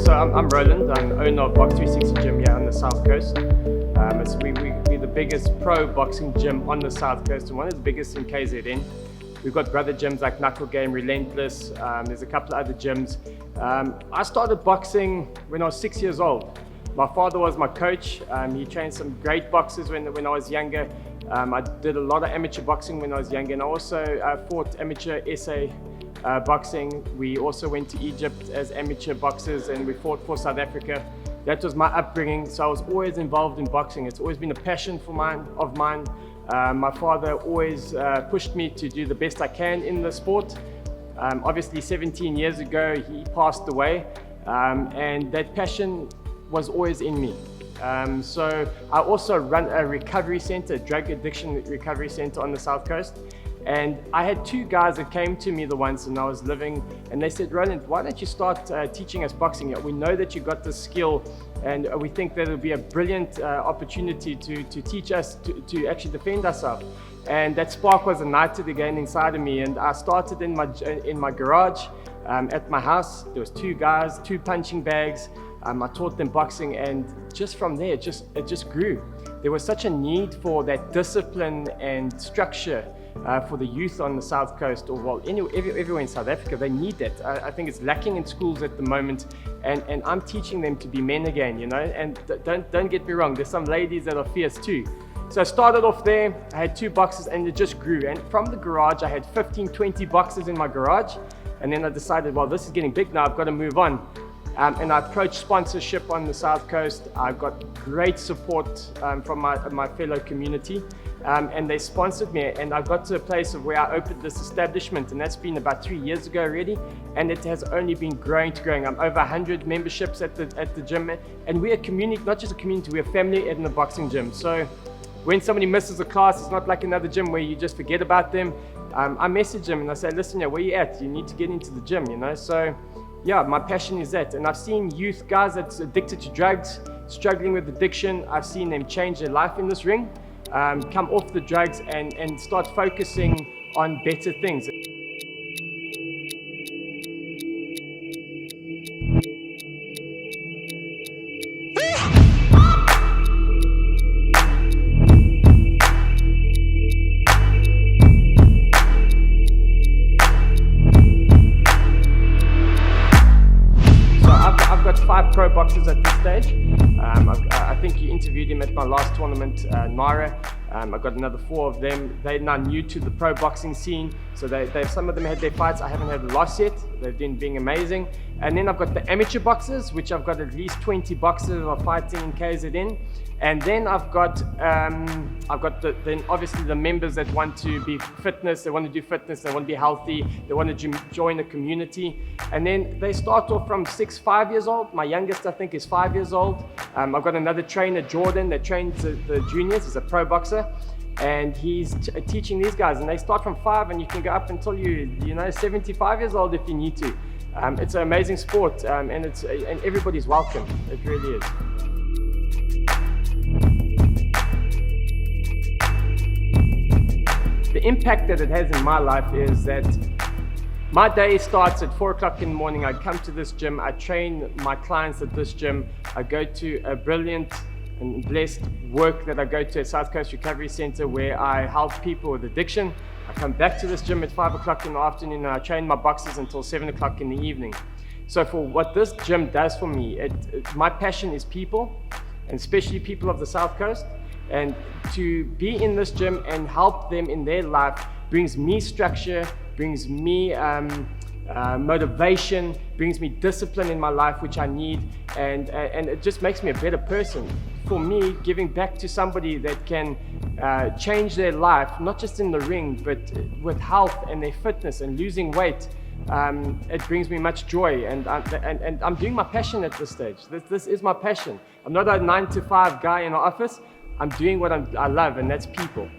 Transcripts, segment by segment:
So I'm Roland. I'm owner of Box 360 Gym here on the South Coast. We're the biggest pro boxing gym on the South Coast and one of the biggest in KZN. We've got brother gyms like Knuckle Game, Relentless. There's a couple of other gyms. I started boxing when I was 6 years old. My father was my coach. He trained some great boxers when I was younger. I did a lot of amateur boxing when I was younger, and I also fought amateur SA boxing. We also went to Egypt as amateur boxers, and we fought for South Africa. That was my upbringing, so I was always involved in boxing. It's always been a passion of mine. My father always pushed me to do the best I can in the sport. Obviously 17 years ago he passed away, and that passion was always in me. So I also run a recovery center, a drug addiction recovery center on the South Coast. And I had two guys that came to me once and I was living, and they said, Roland, why don't you start teaching us boxing? We know that you got the skill, and we think that it'll be a brilliant opportunity to teach us to actually defend ourselves. And that spark was ignited again inside of me, and I started in my garage at my house. There was two guys, two punching bags. I taught them boxing, and just from there, it just grew. There was such a need for that discipline and structure for the youth on the South Coast, or well, everywhere in South Africa. They need that. I think it's lacking in schools at the moment, and I'm teaching them to be men again, you know. And don't get me wrong, there's some ladies that are fierce too. So I started off there, I had two boxes, and it just grew. And from the garage, I had 15, 20 boxes in my garage, and then I decided, well, this is getting big now, I've got to move on. And I approached sponsorship on the South Coast. I've got great support from my fellow community, and they sponsored me, and I got to a place of where I opened this establishment, and that's been about 3 years ago already, and it has only been growing to growing. I'm over 100 memberships at the gym, and we're a community, not just a community, we're a family in the boxing gym. So when somebody misses a class, it's not like another gym where you just forget about them. I message them and I say, listen, where you at? You need to get into the gym, you know. So yeah, my passion is that. And I've seen youth guys that's addicted to drugs, struggling with addiction. I've seen them change their life in this ring, come off the drugs and start focusing on better things. I've got 5 pro boxers at this stage. I think you interviewed him at my last tournament, Naira. I've got another 4 of them. They're now new to the pro boxing scene, so some of them had their fights. I haven't had a loss yet. They've been being amazing. And then I've got the amateur boxers, which I've got at least 20 boxers that are fighting in KZN. And then I've got then obviously the members that want to be fitness, they want to do fitness, they want to be healthy, they want to join a community. And then they start off from 5 years old. My youngest, I think, is 5 years old. I've got another trainer, Jordan, that trains the juniors. He's a pro boxer, and he's teaching these guys. And they start from 5, and you can go up until you know 75 years old if you need to. It's an amazing sport, and everybody's welcome. It really is. The impact that it has in my life is that my day starts at 4 o'clock in the morning. I come to this gym, I train my clients at this gym. I go to a brilliant and blessed work that I go to at South Coast Recovery Center, where I help people with addiction. I come back to this gym at 5 o'clock in the afternoon, and I train my boxers until 7 o'clock in the evening. So for what this gym does for me, my passion is people, and especially people of the South Coast. And to be in this gym and help them in their life brings me structure, brings me motivation, brings me discipline in my life, which I need, and it just makes me a better person. For me, giving back to somebody that can change their life, not just in the ring, but with health and their fitness and losing weight, it brings me much joy, and I'm doing my passion at this stage. This is my passion. I'm not a 9-to-5 guy in an office. I'm doing what I love, and that's people.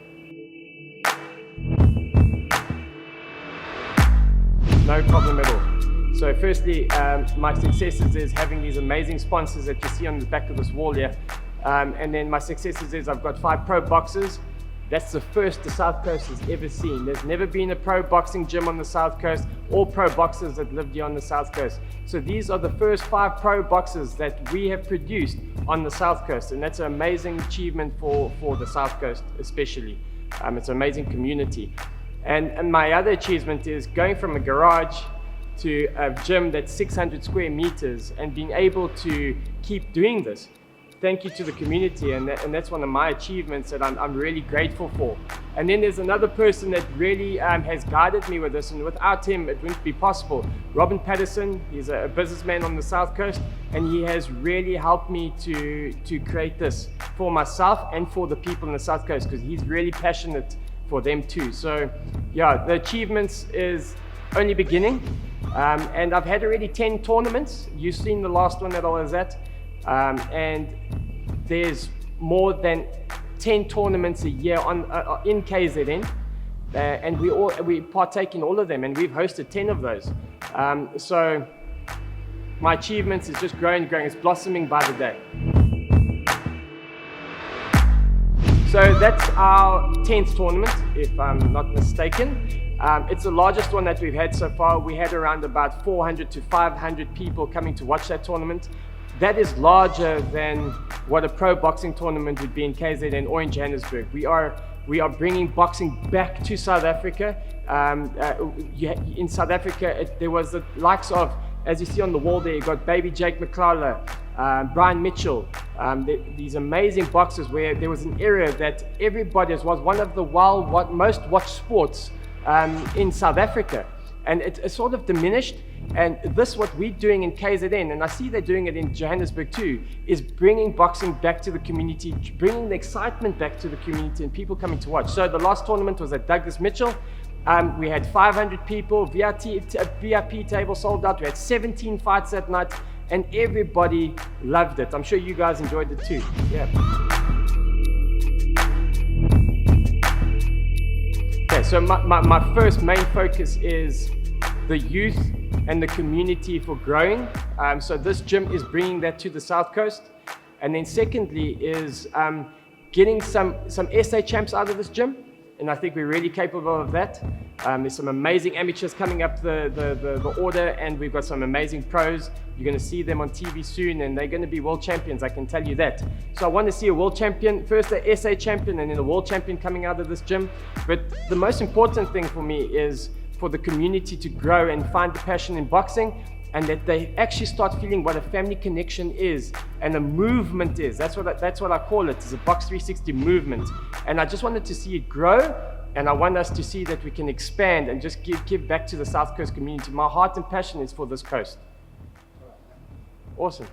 No problem at all. So firstly, my successes is having these amazing sponsors that you see on the back of this wall here. And then my successes is I've got 5 pro boxers. That's the first the South Coast has ever seen. There's never been a pro boxing gym on the South Coast, or pro boxers that lived here on the South Coast. So these are the first 5 pro boxers that we have produced on the South Coast, and that's an amazing achievement for the South Coast especially. It's an amazing community. And my other achievement is going from a garage to a gym that's 600 square meters and being able to keep doing this. Thank you to the community, and that's one of my achievements that I'm really grateful for. And then there's another person that really has guided me with this, and without him it wouldn't be possible. Robin Patterson, he's a businessman on the South Coast, and he has really helped me to create this for myself and for the people on the South Coast, because he's really passionate for them too. So yeah, the achievements is only beginning, and I've had already 10 tournaments. You've seen the last one that I was at. And there's more than 10 tournaments a year in KZN, and we partake in all of them, and we've hosted 10 of those. So my achievements is just growing and growing. It's blossoming by the day. So that's our 10th tournament, if I'm not mistaken. It's the largest one that we've had so far. We had around about 400 to 500 people coming to watch that tournament. That is larger than what a pro boxing tournament would be in KZN or in Johannesburg. We are bringing boxing back to South Africa. In South Africa, there was the likes of, as you see on the wall there, you've got Baby Jake McClellan, Brian Mitchell, these amazing boxers, where there was an era that everybody was one of the most watched sports in South Africa. And it's sort of diminished. And this, what we're doing in KZN, and I see they're doing it in Johannesburg too, is bringing boxing back to the community, bringing the excitement back to the community and people coming to watch. So the last tournament was at Douglas Mitchell. We had 500 people, VIP table sold out. We had 17 fights that night, and everybody loved it. I'm sure you guys enjoyed it too. Yeah. Okay, so my first main focus is the youth and the community for growing. So this gym is bringing that to the South Coast. And then secondly is getting some SA champs out of this gym. And I think we're really capable of that. There's some amazing amateurs coming up the order, and we've got some amazing pros. You're going to see them on TV soon, and they're going to be world champions, I can tell you that. So I want to see a world champion, first a SA champion, and then a world champion coming out of this gym. But the most important thing for me is for the community to grow and find the passion in boxing, and that they actually start feeling what a family connection is and a movement is. That's what I call it. It's a Box 360 movement. And I just wanted to see it grow, and I want us to see that we can expand and just give back to the South Coast community. My heart and passion is for this coast. Awesome.